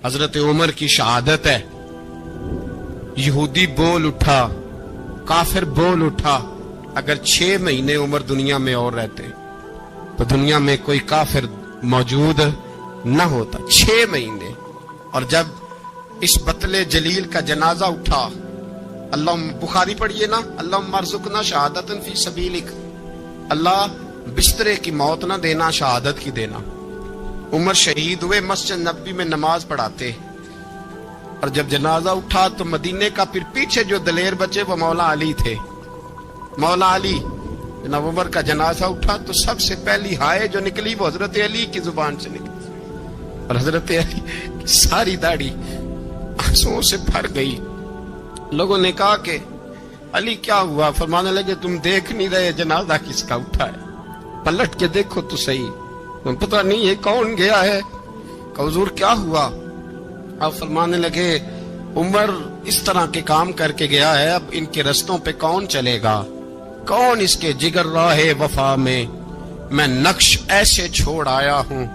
حضرت عمر کی شہادت ہے. یہودی بول اٹھا, کافر بول اٹھا, اگر 6 مہینے عمر دنیا میں اور رہتے تو دنیا میں کوئی کافر موجود نہ ہوتا. 6 مہینے. اور جب اس بطل جلیل کا جنازہ اٹھا, اللہ بخاری پڑھیے نا, اللہم ارزقنا شہادتا فی سبیلک, اللہ بسترے کی موت نہ دینا, شہادت کی دینا. عمر شہید ہوئے, مسجد نبوی میں نماز پڑھاتے, اور جب جنازہ اٹھا تو مدینے کا پھر پیچھے جو دلیر بچے وہ مولا علی تھے. مولا علی, جناب عمر کا جنازہ اٹھا تو سب سے پہلی ہائے جو نکلی وہ حضرت علی کی زبان سے نکلی, اور حضرت علی کی ساری داڑھی آنسوؤں سے بھر گئی. لوگوں نے کہا کہ علی کیا ہوا؟ فرمانے لگے تم دیکھ نہیں رہے جنازہ کس کا اٹھا ہے, پلٹ کے دیکھو تو صحیح, تم پتہ نہیں یہ کون گیا ہے. کہ حضور کیا ہوا؟ اب فرمانے لگے عمر اس طرح کے کام کر کے گیا ہے, اب ان کے رستوں پہ کون چلے گا؟ کون اس کے جگر راہ وفا میں نقش ایسے چھوڑ آیا ہوں,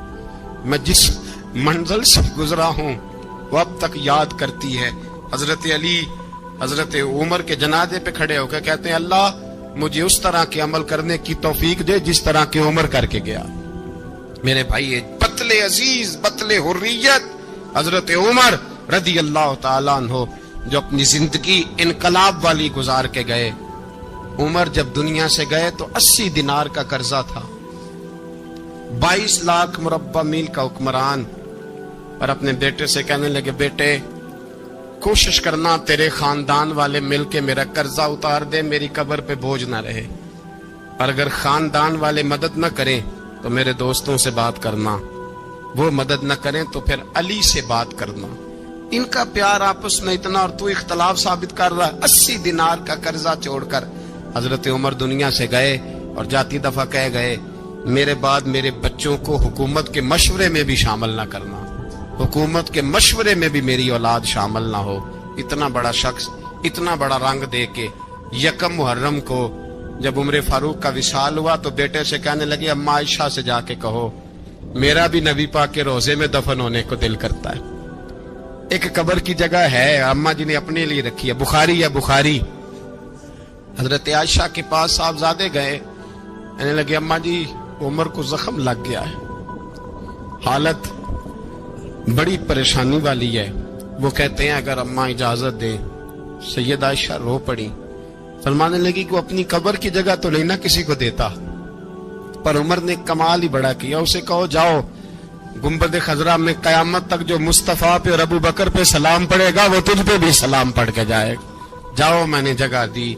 میں جس منزل سے گزرا ہوں وہ اب تک یاد کرتی ہے. حضرت علی حضرت عمر کے جنازے پہ کھڑے ہو کے کہتے ہیں اللہ مجھے اس طرح کے عمل کرنے کی توفیق دے جس طرح کے عمر کر کے گیا. میرے بھائی, بطل عزیز, بطل حریت حضرت عمر رضی اللہ تعالیٰ عنہ, جو اپنی زندگی انقلاب والی گزار کے گئے. عمر جب دنیا سے گئے تو 80 دینار کا قرضہ تھا, 22 لاکھ مربع میل کا حکمران. اور اپنے بیٹے سے کہنے لگے بیٹے کوشش کرنا تیرے خاندان والے مل کے میرا قرضہ اتار دے, میری قبر پہ بوجھ نہ رہے, اور اگر خاندان والے مدد نہ کریں تو میرے دوستوں سے بات کرنا, وہ مدد نہ کریں تو پھر علی سے بات کرنا. ان کا پیار آپس میں اتنا, اور تو اختلاف ثابت کر رہا ہے. 80 دینار کا قرضہ چھوڑ کر حضرت عمر دنیا سے گئے, اور جاتی دفعہ کہہ گئے میرے بعد میرے بچوں کو حکومت کے مشورے میں بھی شامل نہ کرنا, حکومت کے مشورے میں بھی میری اولاد شامل نہ ہو. اتنا بڑا شخص اتنا بڑا رنگ دے کے 1 محرم کو جب عمر فاروق کا وصال ہوا تو بیٹے سے کہنے لگے اماں عائشہ سے جا کے کہو میرا بھی نبی پاک کے روزے میں دفن ہونے کو دل کرتا ہے. ایک قبر کی جگہ ہے اماں جی نے اپنے لیے رکھی ہے, بخاری ہے بخاری. حضرت عائشہ کے پاس صاحبزادے گئے, کہنے لگے اماں جی عمر کو زخم لگ گیا ہے, حالت بڑی پریشانی والی ہے. وہ کہتے ہیں اگر اماں اجازت دیں. سید عائشہ رو پڑی, فرمانے لگی کہ اپنی قبر کی جگہ تو نہیں نہ کسی کو دیتا, پر عمر نے کمال ہی بڑا کیا. اسے کہو جاؤ گنبد خضرا میں قیامت تک جو مصطفیٰ پہ اور ابو بکر پہ سلام پڑے گا وہ تجھ پہ بھی سلام پڑھ کے جائے گا. جاؤ میں نے جگہ دی.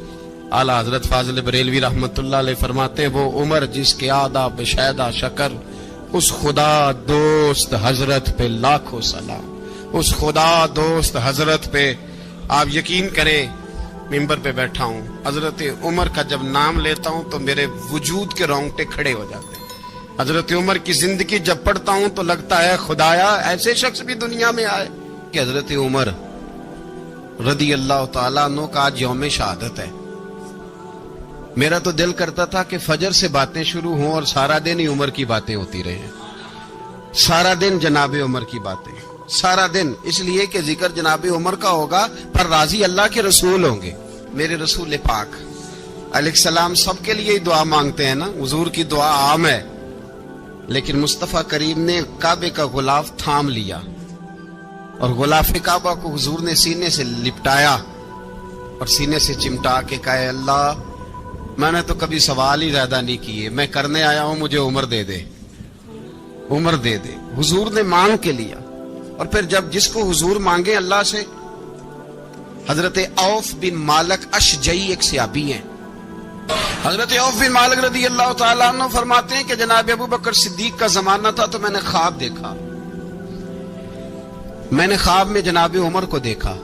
اعلیٰ حضرت فاضل بریلوی رحمت اللہ علیہ فرماتے ہیں وہ عمر جس کے آداب بشیدہ شکر, اس خدا دوست حضرت پہ لاکھوں سلام, اس خدا دوست حضرت پہ. آپ یقین کریں ممبر پہ بیٹھا ہوں, حضرت عمر کا جب نام لیتا ہوں تو میرے وجود کے رونگٹے کھڑے ہو جاتے ہیں. حضرت عمر کی زندگی جب پڑھتا ہوں تو لگتا ہے خدایا ایسے شخص بھی دنیا میں آئے. کہ حضرت عمر رضی اللہ تعالیٰ عنہ کا آج یوم شہادت ہے. میرا تو دل کرتا تھا کہ فجر سے باتیں شروع ہوں اور سارا دن ہی عمر کی باتیں ہوتی رہیں, سارا دن جناب عمر کی باتیں, سارا دن. اس لیے کہ ذکر جناب عمر کا ہوگا پر راضی اللہ کے رسول ہوں گے. میرے رسول پاک علیہ السلام سب کے لیے ہی دعا مانگتے ہیں نا, حضور کی دعا عام ہے, لیکن مصطفیٰ کریم نے کعبے کا غلاف تھام لیا اور غلاف کعبہ کو حضور نے سینے سے لپٹایا اور سینے سے چمٹا کے کہا اللہ میں نے تو کبھی سوال ہی زیادہ نہیں کیے, میں کرنے آیا ہوں, مجھے عمر دے دے, عمر دے دے. حضور نے مانگ کے لیا. اور پھر جب جس کو حضور مانگے اللہ سے, حضرت عوف بن مالک اشجعی ایک صحابی ہیں, حضرت عوف بن مالک رضی اللہ تعالیٰ عنہ فرماتے ہیں کہ جناب ابو بکر صدیق کا زمانہ تھا تو میں نے خواب دیکھا, میں نے خواب میں جناب عمر کو دیکھا,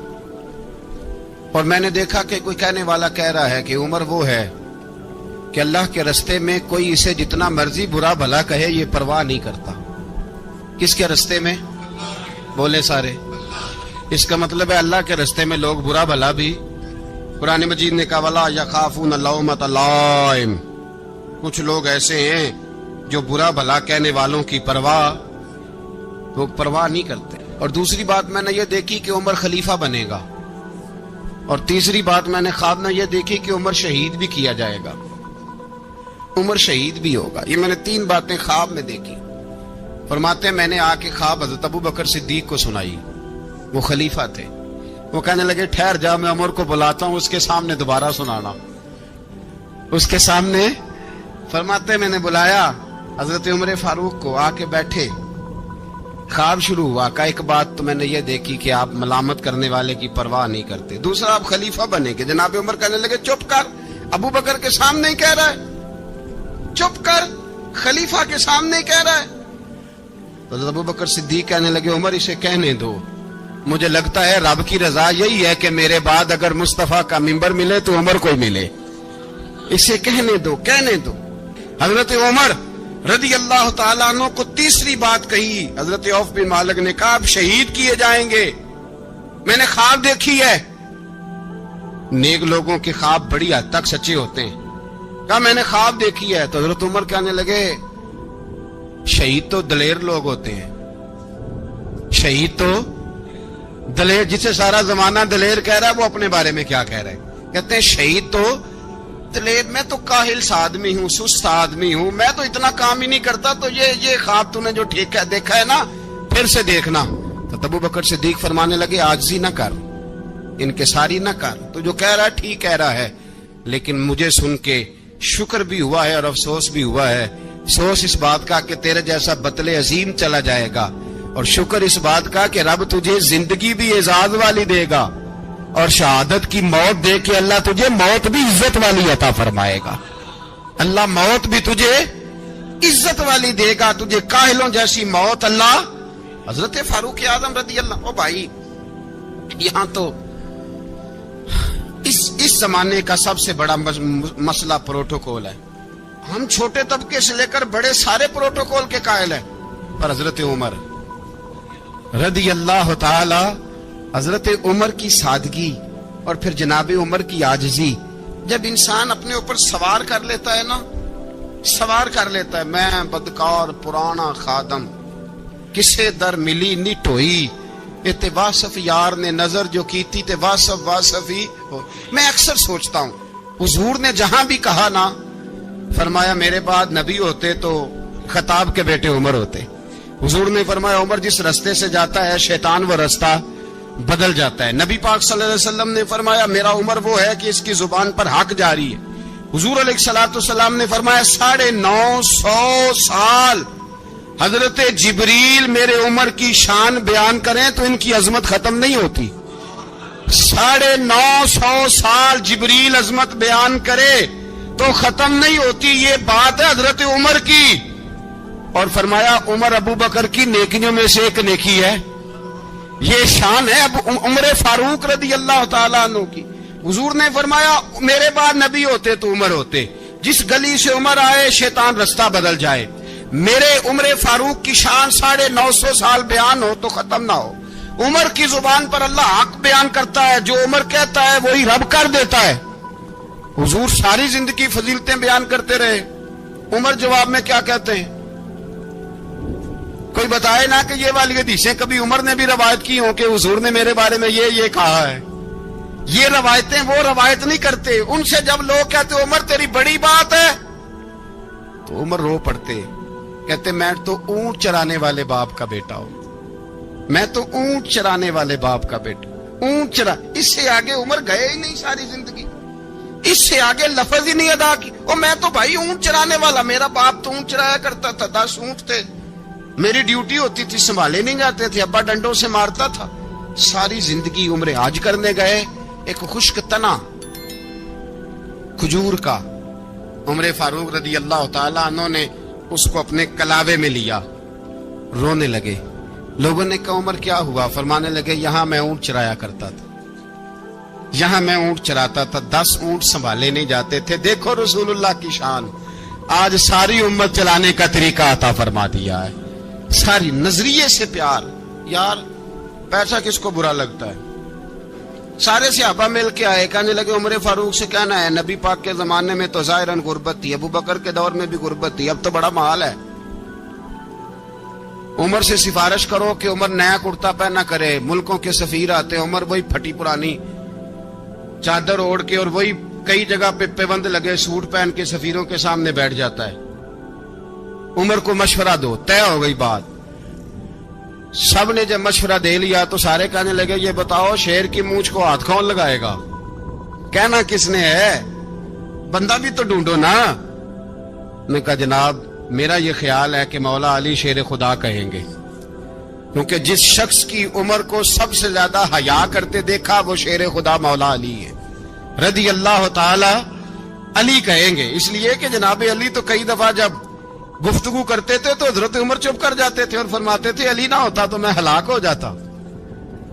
اور میں نے دیکھا کہ کوئی کہنے والا کہہ رہا ہے کہ عمر وہ ہے کہ اللہ کے رستے میں کوئی اسے جتنا مرضی برا بھلا کہے یہ پرواہ نہیں کرتا. کس کے رستے میں؟ بولے سارے. اس کا مطلب ہے اللہ کے رستے میں لوگ برا بھلا بھی. قرآن مجید نے کہا وَلَا يَخَافُونَ لَوْمَةَ لَائِمٍ, کچھ لوگ ایسے ہیں جو برا بھلا کہنے والوں کی پرواہ نہیں کرتے. اور دوسری بات میں نے یہ دیکھی کہ عمر خلیفہ بنے گا، اور تیسری بات میں نے خواب میں یہ دیکھی کہ عمر شہید بھی کیا جائے گا، عمر شہید بھی ہوگا۔ یہ میں نے 3 باتیں خواب میں دیکھی۔ فرماتے ہیں میں نے آ کے خواب حضرت ابو بکر صدیق کو سنائی، وہ خلیفہ تھے۔ وہ کہنے لگے ٹھہر جا، میں عمر کو بلاتا ہوں، اس کے سامنے دوبارہ سنانا، اس کے سامنے۔ فرماتے میں نے بلایا حضرت عمر فاروق کو، آ کے بیٹھے، خواب شروع ہوا۔ کہ ایک بات تو میں نے یہ دیکھی کہ آپ ملامت کرنے والے کی پرواہ نہیں کرتے، دوسرا آپ خلیفہ بنے گے۔ جناب عمر کہنے لگے چپ کر، ابو بکر کے سامنے ہی کہہ رہا ہے، چپ کر، خلیفہ کے سامنے ہی کہہ رہا ہے۔ حضرت ابو بکر صدیق کہنے لگے عمر اسے کہنے دو، مجھے لگتا ہے رب کی رضا یہی ہے کہ میرے بعد اگر مصطفیٰ کا منبر ملے تو عمر کو ہی ملے، اسے کہنے دو، کہنے دو۔ حضرت عمر رضی اللہ تعالیٰ عنہ کو تیسری بات کہی۔ حضرت عوف بن مالک نے کہا آپ شہید کیے جائیں گے، میں نے خواب دیکھی ہے۔ نیک لوگوں کے خواب بڑی حد تک سچے ہوتے ہیں۔ کہا میں نے خواب دیکھی ہے۔ تو حضرت عمر کہنے لگے شہید تو دلیر لوگ ہوتے ہیں، شہید تو دلیر، جسے سارا زمانہ دلیر کہہ رہا ہے وہ اپنے بارے میں کیا کہہ رہا ہے؟ کہتے ہیں شہید تو دلیر، میں تو کاہل سا آدمی ہوں، سست آدمی ہوں، میں تو اتنا کام ہی نہیں کرتا، تو یہ خواب تو نے جو دیکھا ہے نا پھر سے دیکھنا۔ تو ابو بکر صدیق فرمانے لگے عاجزی نہ کر، انکساری نہ کر، تو جو کہہ رہا ہے ٹھیک کہہ رہا ہے، لیکن مجھے سن کے شکر بھی ہوا ہے اور افسوس بھی ہوا ہے۔ افسوس اس بات کا کہ تیرے جیسا بطل عظیم چلا جائے گا، اور شکر اس بات کا کہ رب تجھے زندگی بھی اعزاز والی دے گا، اور شہادت کی موت دے کے اللہ تجھے موت بھی عزت والی عطا فرمائے گا۔ اللہ موت بھی تجھے عزت والی دے گا، تجھے کاہلوں جیسی موت اللہ۔ حضرت فاروق اعظم رضی اللہ، او بھائی یہاں تو اس زمانے کا سب سے بڑا مسئلہ پروٹوکول ہے۔ ہم چھوٹے طبقے سے لے کر بڑے سارے پروٹوکول کے قائل ہیں، پر حضرت عمر رضی اللہ تعالی، حضرت عمر کی سادگی اور پھر جناب عمر کی عاجزی، جب انسان اپنے اوپر سوار کر لیتا ہے نا، سوار کر لیتا ہے، میں بدکار پرانا خادم، کسے در ملی نی ٹوئی، تے واصف یار نے نظر جو کی تھی تے واصف ہی ہو۔ میں اکثر سوچتا ہوں حضور نے جہاں بھی کہا نا، فرمایا میرے بعد نبی ہوتے تو خطاب کے بیٹے عمر ہوتے۔ حضور نے فرمایا عمر جس رستے سے جاتا ہے شیطان وہ رستہ بدل جاتا ہے۔ نبی پاک صلی اللہ علیہ وسلم نے فرمایا میرا عمر وہ ہے کہ اس کی زبان پر حق جاری ہے۔ حضور علیہ الصلوۃ والسلام نے فرمایا 950 سال حضرت جبریل میرے عمر کی شان بیان کریں تو ان کی عظمت ختم نہیں ہوتی۔ 950 سال جبریل عظمت بیان کرے تو ختم نہیں ہوتی۔ یہ بات ہے حضرت عمر کی، اور فرمایا عمر ابو بکر کی نیکیوں میں سے ایک نیکی ہے، یہ شان ہے اب عمر فاروق رضی اللہ تعالیٰ عنہ کی۔ حضور نے فرمایا میرے بعد نبی ہوتے تو عمر ہوتے، جس گلی سے عمر آئے شیطان رستہ بدل جائے۔ میرے عمر فاروق کی شان 950 سال بیان ہو تو ختم نہ ہو۔ عمر کی زبان پر اللہ حق بیان کرتا ہے، جو عمر کہتا ہے وہی رب کر دیتا ہے۔ حضور ساری زندگی فضیلتیں بیان کرتے رہے، عمر جواب میں کیا کہتے ہیں؟ کوئی بتائے نا کہ یہ والی حدیثیں کبھی عمر نے بھی روایت کی ہوں کہ حضور نے میرے بارے میں یہ کہا ہے۔ یہ روایتیں وہ روایت نہیں کرتے، ان سے جب لوگ کہتے عمر تیری بڑی بات ہے تو عمر رو پڑتے، کہتے میں تو اونٹ چرانے والے باپ کا بیٹا ہوں، میں تو اونٹ چرانے والے باپ کا بیٹا، اونٹ چرا۔ اس سے آگے عمر گئے ہی نہیں ساری زندگی، اس سے آگے لفظ ہی نہیں ادا کی۔ اور میں تو بھائی اونٹ چرانے والا، میرا باپ تو اونٹ چرایا کرتا تھا، 10 اونٹ تھے، میری ڈیوٹی ہوتی تھی، سنبھالے نہیں جاتے تھے، ابا ڈنڈوں سے مارتا تھا۔ ساری زندگی عمر حج کرنے گئے، ایک خشک تنا کھجور کا عمر فاروق رضی اللہ تعالیٰ عنہ نے اس کو اپنے کلاوے میں لیا، رونے لگے۔ لوگوں نے کہا عمر کیا ہوا؟ فرمانے لگے یہاں میں اونٹ چرایا کرتا تھا، یہاں میں اونٹ چراتا تھا، 10 اونٹ سنبھالے نہیں جاتے تھے۔ دیکھو رسول اللہ کی شان، آج ساری امت چلانے کا طریقہ عطا فرما دیا ہے، ساری نظریے سے پیار۔ یار پیسہ کس کو برا لگتا ہے؟ سارے صحابہ مل کے آئے، کہنے لگے عمر فاروق سے کہنا ہے نبی پاک کے زمانے میں تو ظاہراً غربت تھی، ابو بکر کے دور میں بھی غربت تھی، اب تو بڑا مال ہے۔ عمر سے سفارش کرو کہ عمر نیا کرتا پہنا کرے. ملکوں کے سفیر آتے ہیں, عمر وہی پھٹی پرانی چادر اوڑھ کے اور وہی کئی جگہ پہ پیوند لگے سوٹ پہن کے سفیروں کے سامنے بیٹھ جاتا ہے. عمر کو مشورہ دو, طے ہو گئی بات. سب نے جب مشورہ دے لیا تو سارے کہنے لگے یہ بتاؤ شیر کی مونچھ کو ہاتھ کون لگائے گا؟ کہنا کس نے ہے؟ بندہ بھی تو ڈھونڈو نا. نے کہا جناب میرا یہ خیال ہے کہ مولا علی شیر خدا کہیں گے, کیونکہ جس شخص کی عمر کو سب سے زیادہ حیا کرتے دیکھا وہ شیر خدا مولا علی ہے رضی اللہ تعالی علی کہیں گے. اس لیے کہ جناب علی تو کئی دفعہ جب گفتگو کرتے تھے تو حضرت عمر چپ کر جاتے تھے اور فرماتے تھے علی نہ ہوتا تو میں ہلاک ہو جاتا.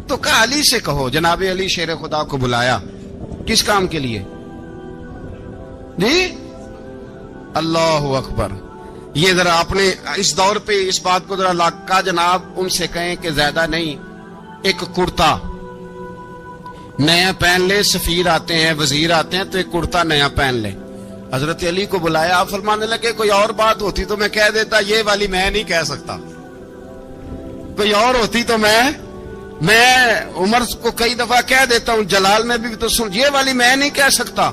تو کہا علی سے کہو. جناب علی شیر خدا کو بلایا. کس کام کے لیے جی؟ اللہ اکبر. یہ ذرا آپ نے اس دور پہ اس بات کو ذرا لاکا جناب ان سے کہیں کہ زیادہ نہیں, ایک کرتا نیا پہن لے. سفیر آتے ہیں, وزیر آتے ہیں تو ایک کرتا نیا پہن لے. حضرت علی کو بلایا. آپ فرمانے لگے کوئی اور بات ہوتی تو میں کہہ دیتا, یہ والی میں نہیں کہہ سکتا. کوئی اور ہوتی تو میں عمر کو کئی دفعہ کہہ دیتا ہوں, جلال میں بھی تو سن, یہ والی میں نہیں کہہ سکتا.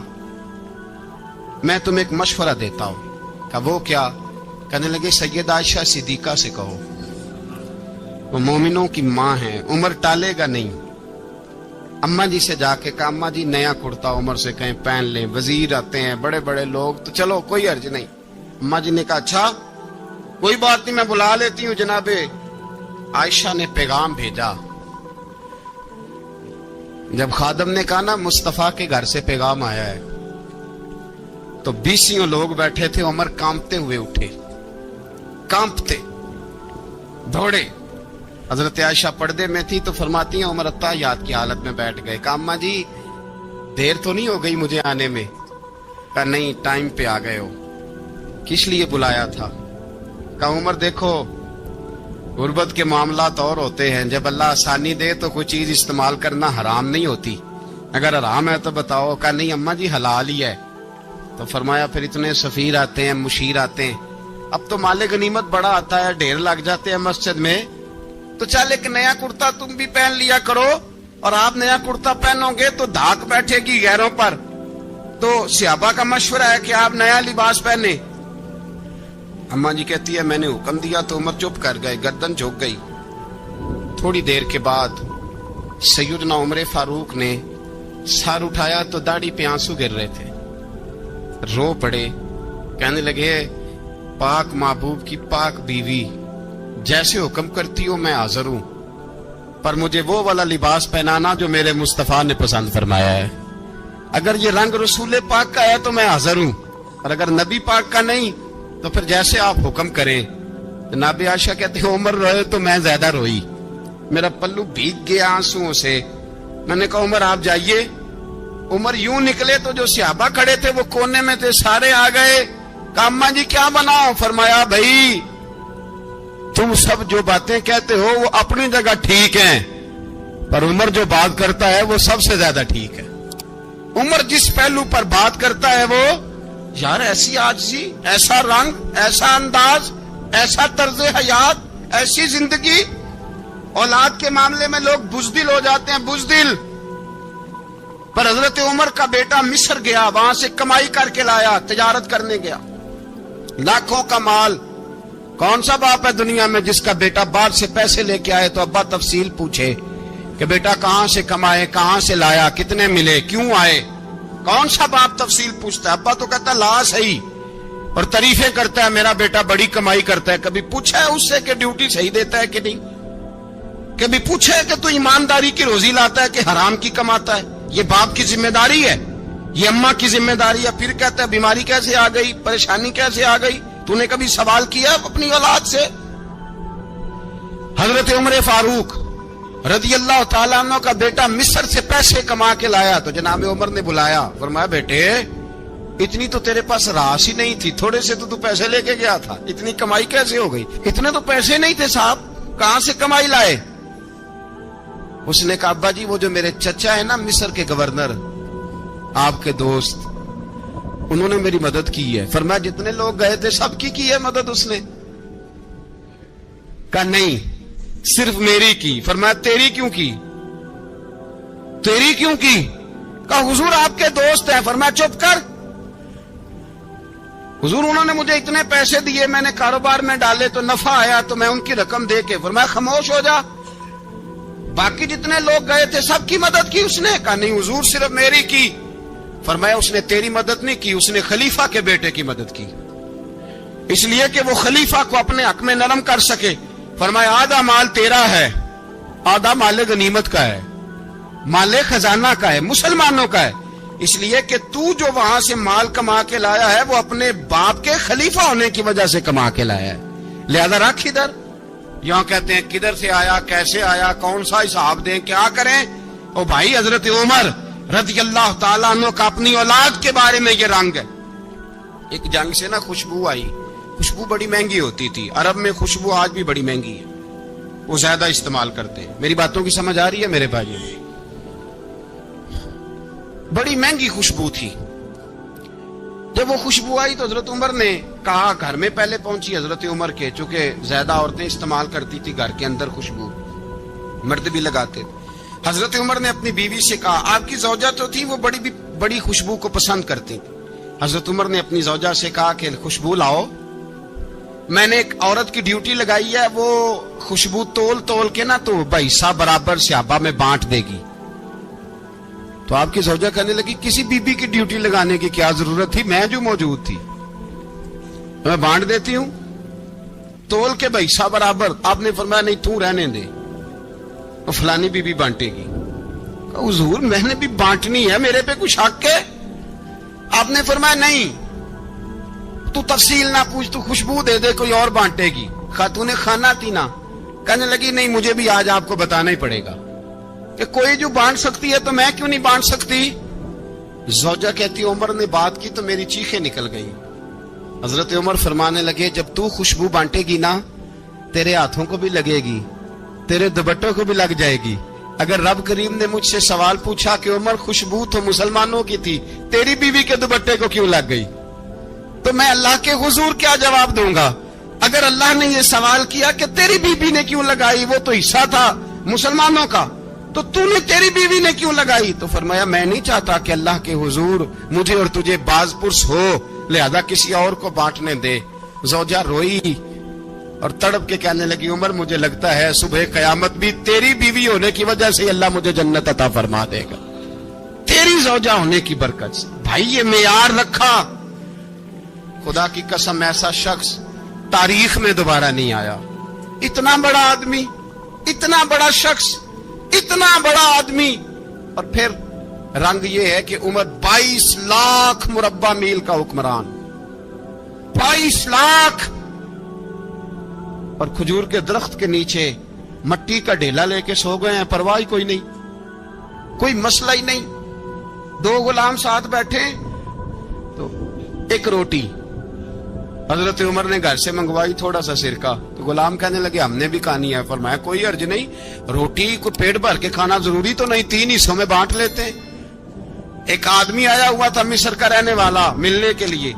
میں تمہیں ایک مشورہ دیتا ہوں. کہ وہ کیا؟ کہنے لگے سید عائشہ صدیقہ سے کہو, وہ مومنوں کی ماں ہیں, عمر ٹالے گا نہیں. اماں جی سے جا کے کہا اماں جی نیا کرتا عمر سے کہیں پہن لیں. وزیر آتے ہیں, بڑے بڑے لوگ, تو چلو کوئی عرض نہیں. اماں جی نے کہا اچھا کوئی بات نہیں میں بلا لیتی ہوں. جناب عائشہ نے پیغام بھیجا. جب خادم نے کہا نا مصطفیٰ کے گھر سے پیغام آیا ہے, تو 20 لوگ بیٹھے تھے. عمر کانپتے ہوئے اٹھے, کانپتے دوڑے. حضرت عائشہ پردے میں تھی تو فرماتی ہیں عمر اتحیات کی حالت میں بیٹھ گئے. کہا اماں جی دیر تو نہیں ہو گئی مجھے آنے میں؟ کہا نہیں ٹائم پہ آ گئے ہو. کس لیے بلایا تھا؟ کہا عمر دیکھو غربت کے معاملات اور ہوتے ہیں, جب اللہ آسانی دے تو کوئی چیز استعمال کرنا حرام نہیں ہوتی, اگر حرام ہے تو بتاؤ. کہا نہیں اماں جی حلال ہی ہے. تو فرمایا پھر اتنے سفیر آتے ہیں, مشیر آتے ہیں, اب تو مال غنیمت بڑا آتا ہے, ڈھیر لگ جاتے ہیں مسجد میں, تو چل ایک نیا کرتا تم بھی پہن لیا کرو. اور آپ نیا کرتا پہنو گے تو دھاک بیٹھے گی غیروں پر. تو صحابہ کا مشورہ ہے کہ آپ نیا لباس پہنے. اماں جی کہتی ہے میں نے حکم دیا تو عمر چپ کر گئے, گردن جھک گئی. تھوڑی دیر کے بعد سیدنا عمر فاروق نے سر اٹھایا تو داڑھی پہ آنسو گر رہے تھے, رو پڑے. کہنے لگے پاک محبوب کی پاک بیوی جیسے حکم کرتی ہو میں حاضر ہوں, پر مجھے وہ والا لباس پہنانا جو میرے مصطفیٰ نے پسند فرمایا ہے. اگر یہ رنگ رسول پاک کا ہے تو میں حاضر ہوں, اور اگر نبی پاک کا نہیں تو پھر جیسے آپ حکم کریں. جناب عائشہ کہتے ہیں عمر روئے تو میں زیادہ روئی, میرا پلو بھیگ گیا آنسوؤں سے. میں نے کہا عمر آپ جائیے. عمر یوں نکلے تو جو صحابہ کھڑے تھے وہ کونے میں تھے, سارے آ گئے. کہا اماں جی کیا بناؤ؟ فرمایا بھائی تم سب جو باتیں کہتے ہو وہ اپنی جگہ ٹھیک ہیں, پر عمر جو بات کرتا ہے وہ سب سے زیادہ ٹھیک ہے. عمر جس پہلو پر بات کرتا ہے وہ یار ایسی عاجزی, ایسا رنگ, ایسا انداز, ایسا طرز حیات, ایسی زندگی. اولاد کے معاملے میں لوگ بزدل ہو جاتے ہیں, بزدل. پر حضرت عمر کا بیٹا مصر گیا, وہاں سے کمائی کر کے لایا, تجارت کرنے گیا, لاکھوں کا مال. کون سا باپ ہے دنیا میں جس کا بیٹا باہر سے پیسے لے کے آئے تو ابا تفصیل پوچھے کہ بیٹا کہاں سے کمائے, کہاں سے لایا, کتنے ملے, کیوں آئے؟ کون سا باپ تفصیل پوچھتا ہے؟ ابا تو کہتا ہے لا صحیح, اور تعریفیں کرتا ہے میرا بیٹا بڑی کمائی کرتا ہے. کبھی پوچھا ہے اس سے کہ ڈیوٹی صحیح دیتا ہے کہ نہیں؟ کبھی پوچھا ہے کہ تو ایمانداری کی روزی لاتا ہے کہ حرام کی کماتا ہے؟ یہ باپ کی ذمہ داری ہے, یہ اماں کی ذمہ داری ہے. پھر کہتا ہے بیماری کیسے آ گئی, پریشانی کیسے آ گئی؟ تو نے کبھی سوال کیا اپنی اولاد سے؟ حضرت عمر فاروق رضی اللہ تعالیٰ عنہ کا بیٹا مصر سے پیسے کما کے لایا تو جناب عمر نے بلایا, فرمایا بیٹے اتنی تو تیرے پاس راس ہی نہیں تھی, تھوڑے سے تو پیسے لے کے گیا تھا, اتنی کمائی کیسے ہو گئی؟ اتنے تو پیسے نہیں تھے صاحب, کہاں سے کمائی لائے؟ اس نے کہا ابا جی وہ جو میرے چچا ہے نا مصر کے گورنر, آپ کے دوست, انہوں نے میری مدد کی ہے. فرمایا جتنے لوگ گئے تھے سب کی ہے مدد اس نے. کہا نہیں صرف میری کی. فرمایا تیری کیوں کی؟ تیری کیوں کی؟ کہا حضور آپ کے دوست ہیں. فرمایا چپ کر. حضور انہوں نے مجھے اتنے پیسے دیے, میں نے کاروبار میں ڈالے تو نفع آیا تو میں ان کی رقم دے کے. فرمایا خاموش ہو جا. باقی جتنے لوگ گئے تھے سب کی مدد کی اس نے؟ کہا نہیں حضور صرف میری کی. فرمایا اس نے تیری مدد نہیں کی, اس نے خلیفہ کے بیٹے کی مدد کی, اس لیے کہ وہ خلیفہ کو اپنے حق میں نرم کر سکے. فرمایا آدھا مال تیرا ہے, آدھا مال غنیمت کا ہے, مال خزانہ کا ہے, مسلمانوں کا ہے, اس لیے کہ تو جو وہاں سے مال کما کے لایا ہے وہ اپنے باپ کے خلیفہ ہونے کی وجہ سے کما کے لایا ہے, لہذا رکھ ادھر. یہاں کہتے ہیں کدھر سے آیا, کیسے آیا, کون سا حساب دیں, کیا کریں. او بھائی حضرت عمر رضی اللہ تعالیٰ عنہ کا اپنی اولاد کے بارے میں یہ رنگ ہے. ایک جنگ سے نا خوشبو آئی, خوشبو بڑی مہنگی ہوتی تھی, عرب میں خوشبو آج بھی بڑی مہنگی ہے, وہ زیادہ استعمال کرتے ہیں. میری باتوں کی سمجھ آ رہی ہے میرے بھائیوں؟ بڑی مہنگی خوشبو تھی. جب وہ خوشبو آئی تو حضرت عمر نے کہا, گھر میں پہلے پہنچی حضرت عمر کے, چونکہ زیادہ عورتیں استعمال کرتی تھی گھر کے اندر خوشبو, مرد بھی لگاتے تھے. حضرت عمر نے اپنی بیوی سے کہا, آپ کی زوجہ تو تھی وہ بڑی خوشبو کو پسند کرتی تھی. حضرت عمر نے اپنی زوجہ سے کہا کہ خوشبو لاؤ, میں نے ایک عورت کی ڈیوٹی لگائی ہے, وہ خوشبو تول کے نا تو حصہ برابر صحابہ میں بانٹ دے گی. تو آپ کی زوجہ کہنے لگی کسی بی بی کی ڈیوٹی لگانے کی کیا ضرورت تھی, میں جو موجود تھی میں بانٹ دیتی ہوں تول کے حصہ برابر. آپ نے فرمایا نہیں تو رہنے دے, فلانی بی بی بانٹے گی. حضور میں نے بھی بانٹنی ہے, میرے پہ کچھ حق ہے؟ آپ نے فرمایا نہیں, تو تفصیل نہ پوچھ, تو خوشبو دے دے, کوئی اور بانٹے گی. خاتون خانہ تھی نا, کہنے لگی نہیں مجھے بھی آج آپ کو بتانا ہی پڑے گا کہ کوئی جو بانٹ سکتی ہے تو میں کیوں نہیں بانٹ سکتی. زوجہ کہتی عمر نے بات کی تو میری چیخیں نکل گئی. حضرت عمر فرمانے لگے جب تو خوشبو بانٹے گی نا تیرے ہاتھوں کو بھی لگے گی, تیرے دوپٹوں کو بھی لگ جائے گی. اگر رب کریم نے مجھ سے سوال پوچھا کہ عمر خوشبو تو مسلمانوں کی تھی, تیری بیوی کے دوپٹے کو کیوں لگ گئی, تو میں اللہ کے حضور کیا جواب دوں گا؟ اگر اللہ نے یہ سوال کیا کہ تیری بیوی نے کیوں لگائی, وہ تو حصہ تھا مسلمانوں کا, تو نے تیری بیوی نے کیوں لگائی؟ تو فرمایا میں نہیں چاہتا کہ اللہ کے حضور مجھے اور تجھے باز پرس ہو, لہذا کسی اور کو بانٹنے دے. زوجہ روئی اور تڑپ کے کہنے لگی عمر مجھے لگتا ہے صبح قیامت بھی تیری بیوی ہونے کی وجہ سے اللہ مجھے جنت عطا فرما دے گا, تیری زوجہ ہونے کی برکت سے. بھائی یہ معیار رکھا, خدا کی قسم ایسا شخص تاریخ میں دوبارہ نہیں آیا. اتنا بڑا آدمی, اتنا بڑا شخص, اتنا بڑا آدمی, اور پھر رنگ یہ ہے کہ عمر 22 لاکھ مربع میل کا حکمران, 22 لاکھ, اور کھجور کے درخت کے نیچے مٹی کا ڈھیلا لے کے سو گئے ہیں, پرواہ کوئی نہیں, کوئی مسئلہ ہی نہیں. 2 غلام ساتھ بیٹھے تو ایک روٹی حضرت عمر نے گھر سے منگوائی, تھوڑا سا سرکہ, تو غلام کہنے لگے ہم نے بھی کھانی ہے. فرمایا کوئی حرج نہیں, روٹی کو پیٹ بھر کے کھانا ضروری تو نہیں, 3 حصوں میں بانٹ لیتے ہیں. ایک آدمی آیا ہوا تھا مصر کا رہنے والا ملنے کے لیے,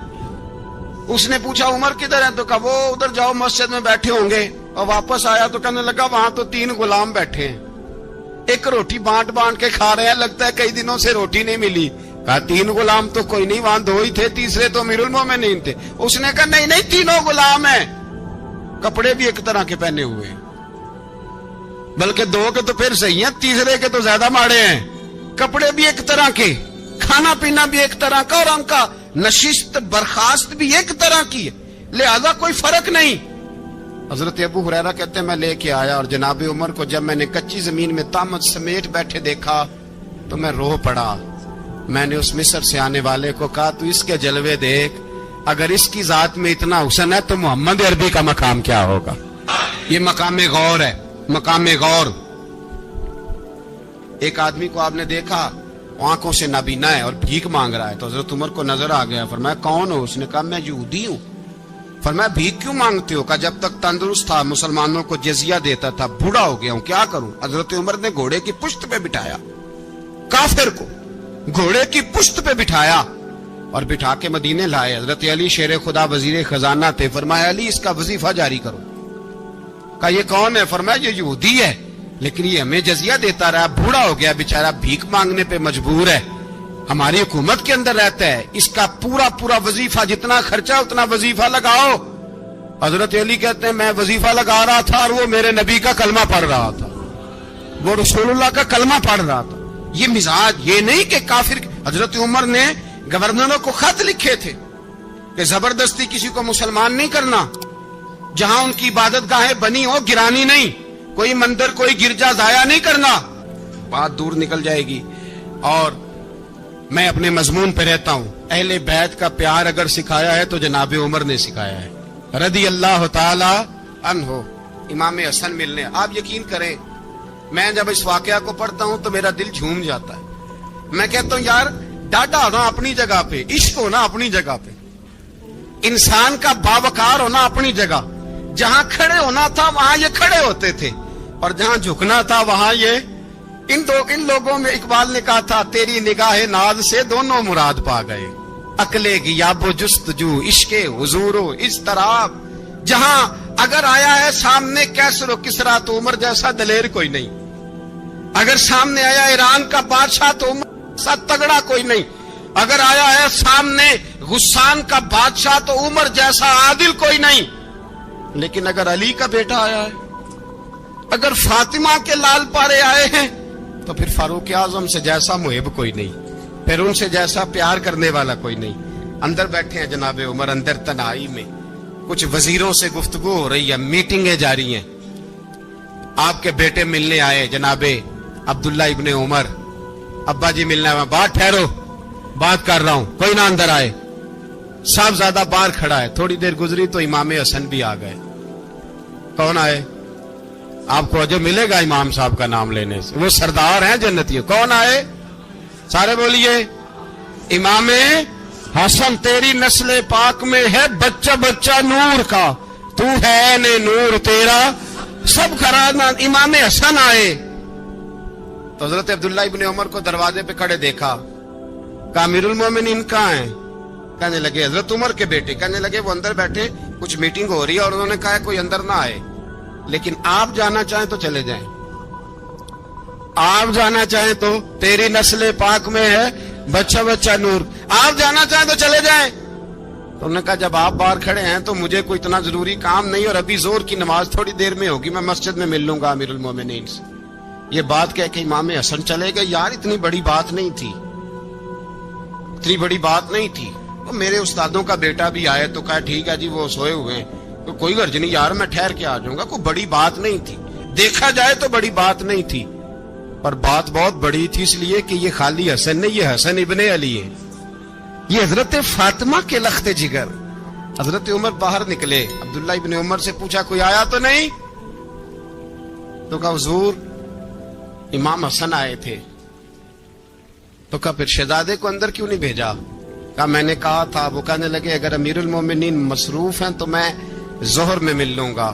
اس نے پوچھا عمر کدھر ہے, تو کہا وہ ادھر جاؤ مسجد میں بیٹھے ہوں گے. اور واپس آیا تو کہنے لگا وہاں تو 3 غلام بیٹھے ہیں, ایک روٹی بانٹ کے کھا رہے ہیں, لگتا ہے کئی دنوں سے روٹی نہیں ملی. کہا 3 غلام تو کوئی نہیں, وہاں 2 ہی تھے, تیسرے تو امیر المومنین تھے. اس نے کہا نہیں 3 غلام ہیں, کپڑے بھی ایک طرح کے پہنے ہوئے, بلکہ 2 کے تو پھر صحیح ہیں, تیسرے کے تو زیادہ ماڑے ہیں. کپڑے بھی ایک طرح کے, کھانا پینا بھی ایک طرح کا, اور ان کا نشست برخاست بھی ایک طرح کی ہے, لہذا کوئی فرق نہیں. حضرت ابو ہریرہ کہتے ہیں میں لے کے آیا, اور جناب عمر کو جب میں نے کچی زمین میں تامت سمیٹ بیٹھے دیکھا تو میں رو پڑا. میں نے اس مصر سے آنے والے کو کہا تو اس کے جلوے دیکھ, اگر اس کی ذات میں اتنا حسن ہے تو محمد عربی کا مقام کیا ہوگا. یہ مقام غور ہے, مقام غور. ایک آدمی کو آپ نے دیکھا آنکھوں سے نابینا ہے اور بھیک مانگ رہا ہے, تو حضرت عمر کو نظر آ گیا. فرمایا کون ہو؟ اس نے کہا میں یہودی ہوں. فرمایا بھیک کیوں مانگتے ہو؟ کہا جب تک تندرست تھا مسلمانوں کو جزیہ دیتا تھا, بوڑھا ہو گیا ہوں کیا کروں. حضرت عمر نے گھوڑے کی پشت پہ بٹھایا, کافر کو گھوڑے کی پشت پہ بٹھایا اور بٹھا کے مدینے لائے. حضرت علی شیر خدا وزیر خزانہ تھے, فرمایا علی اس کا وظیفہ جاری کرو. کہا یہ کون ہے؟ فرمایا یہ یہودی ہے، لیکن یہ ہمیں جزیہ دیتا رہا، بوڑھا ہو گیا بیچارہ، بھیک مانگنے پہ مجبور ہے، ہماری حکومت کے اندر رہتا ہے، اس کا پورا وظیفہ جتنا خرچہ اتنا وظیفہ لگاؤ۔ حضرت علی کہتے ہیں میں وظیفہ لگا رہا تھا اور وہ میرے نبی کا کلمہ پڑھ رہا تھا، وہ رسول اللہ کا کلمہ پڑھ رہا تھا۔ یہ مزاج، یہ نہیں کہ کافر۔ حضرت عمر نے گورنروں کو خط لکھے تھے کہ زبردستی کسی کو مسلمان نہیں کرنا، جہاں ان کی عبادت گاہیں بنی ہو گرانی نہیں، کوئی مندر کوئی گرجا ضائع نہیں کرنا، بات دور نکل جائے گی۔ اور میں اپنے مضمون پہ رہتا ہوں، اہل بیت کا پیار اگر سکھایا ہے تو جناب عمر نے سکھایا ہے رضی اللہ تعالی عنہ۔ امام حسن ملنے، آپ یقین کریں میں جب اس واقعہ کو پڑھتا ہوں تو میرا دل جھوم جاتا ہے، میں کہتا ہوں یار ڈاڈا ہونا اپنی جگہ پہ، عشق ہونا اپنی جگہ پہ، انسان کا باوقار ہونا اپنی جگہ، جہاں کھڑے ہونا تھا وہاں یہ کھڑے ہوتے تھے، اور جہاں جھکنا تھا وہاں یہ ان لوگوں میں اقبال نے کہا تھا تیری نگاہ ناز سے دونوں مراد پا گئے، عقل غیاب و جستجو عشق حضور و اضطراب، جہاں اگر آیا ہے سامنے کیسر و کسرا تو عمر جیسا دلیر کوئی نہیں، اگر سامنے آیا ایران کا بادشاہ تو عمر جیسا تگڑا کوئی نہیں، اگر آیا ہے سامنے غسان کا بادشاہ تو عمر جیسا عادل کوئی نہیں، لیکن اگر علی کا بیٹا آیا ہے، اگر فاطمہ کے لال پارے آئے ہیں تو پھر فاروق اعظم سے جیسا محب کوئی نہیں، پھر ان سے جیسا پیار کرنے والا کوئی نہیں۔ اندر بیٹھے ہیں جناب عمر، اندر تنہائی میں کچھ وزیروں سے گفتگو ہو رہی ہے، میٹنگیں جاری ہیں، آپ کے بیٹے ملنے آئے جناب عبداللہ ابن عمر، ابا جی ملنا ہے، بات ٹھہرو بات کر رہا ہوں، کوئی نہ اندر آئے، صاحب زیادہ باہر کھڑا ہے۔ تھوڑی دیر گزری تو امام حسن بھی آ گئے۔ کون آئے؟ آپ کو جو ملے گا امام صاحب کا نام لینے سے، وہ سردار ہیں جنتی۔ کون آئے؟ سارے بولیے امام حسن، تیری نسل پاک میں ہے بچہ بچہ نور کا، تو ہے نے نور تیرا سب کرانا۔ امام حسن آئے تو حضرت عبداللہ ابن عمر کو دروازے پہ کھڑے دیکھا، کہا امیر المومنین کہاں ہیں؟ کہنے لگے حضرت عمر کے بیٹے، کہنے لگے وہ اندر بیٹھے، کچھ میٹنگ ہو رہی ہے اور انہوں نے کہا کوئی اندر نہ آئے، لیکن آپ جانا چاہیں تو چلے جائیں، آپ جانا چاہیں تو تیری نسل پاک میں ہے بچہ بچہ نور، آپ جانا چاہیں تو چلے جائیں۔ تو انہوں نے کہا جب آپ باہر کھڑے ہیں تو مجھے کوئی اتنا ضروری کام نہیں، اور ابھی زور کی نماز تھوڑی دیر میں ہوگی، میں مسجد میں مل لوں گا امیر المومنین سے۔ یہ بات کہہ کہ امام حسن چلے گئے۔ یار اتنی بڑی بات نہیں تھی، اتنی بڑی بات نہیں تھی، تو میرے استادوں کا بیٹا بھی آئے تو کہا ٹھیک ہے جی وہ سوئے ہوئے ہیں، تو کوئی غرض نہیں یار میں ٹھہر کے آ جاؤں گا، کوئی بڑی بات نہیں تھی، دیکھا جائے تو بڑی بات نہیں تھی، پر بات بہت بڑی تھی، اس لیے کہ یہ خالی حسن نہیں، یہ حسن ابن علی ہے، یہ حضرت فاطمہ کے لخت جگر۔ حضرت عمر باہر نکلے، عبداللہ ابن عمر سے پوچھا کوئی آیا تو نہیں؟ تو کہا حضور امام حسن آئے تھے۔ تو کہا پھر شہزادے کو اندر کیوں نہیں بھیجا؟ کہا میں نے کہا تھا۔ وہ کہنے لگے اگر امیر المومنین مصروف ہیں تو میں ظہر میں مل لوں گا۔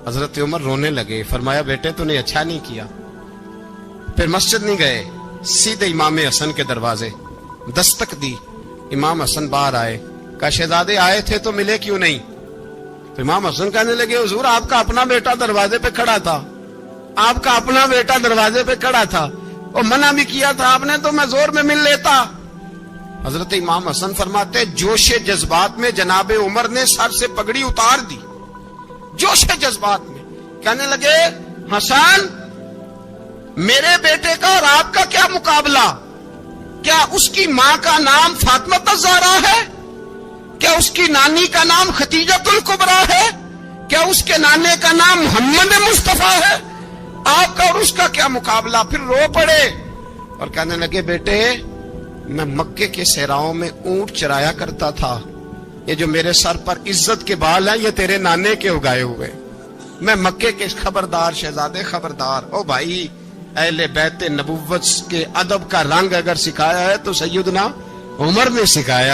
حضرت عمر رونے لگے، فرمایا بیٹے تو نے اچھا نہیں کیا۔ پھر مسجد نہیں گئے، سیدھے امام حسن کے دروازے دستک دی، امام حسن باہر آئے، کہا شہزادے آئے تھے تو ملے کیوں نہیں؟ تو امام حسن کہنے لگے حضور آپ کا اپنا بیٹا دروازے پہ کھڑا تھا، آپ کا اپنا بیٹا دروازے پہ کھڑا تھا، اور منع بھی کیا تھا آپ نے تو میں زور میں مل لیتا۔ حضرت امام حسن فرماتے جوش جذبات میں جناب عمر نے سر سے پگڑی اتار دی، جوش جذبات میں، کہنے لگے حسن میرے بیٹے کا اور آپ کا کیا مقابلہ؟ کیا اس کی ماں کا نام فاطمہ الزہرا ہے؟ کیا اس کی نانی کا نام خدیجۃ الکبریٰ ہے؟ کیا اس کے نانے کا نام محمد مصطفیٰ ہے؟ آپ کا اور اس کا کیا مقابلہ؟ پھر رو پڑے اور کہنے لگے بیٹے میں مکے کے صحراؤں میں اونٹ چرایا کرتا تھا، یہ جو میرے سر پر عزت کے بال ہیں یہ تیرے نانے کے اگائے ہوئے، میں مکے کے خبردار شہزادے خبردار۔ او بھائی اہل بیت نبوت کے ادب کا رنگ اگر سکھایا ہے تو سیدنا عمر نے سکھایا۔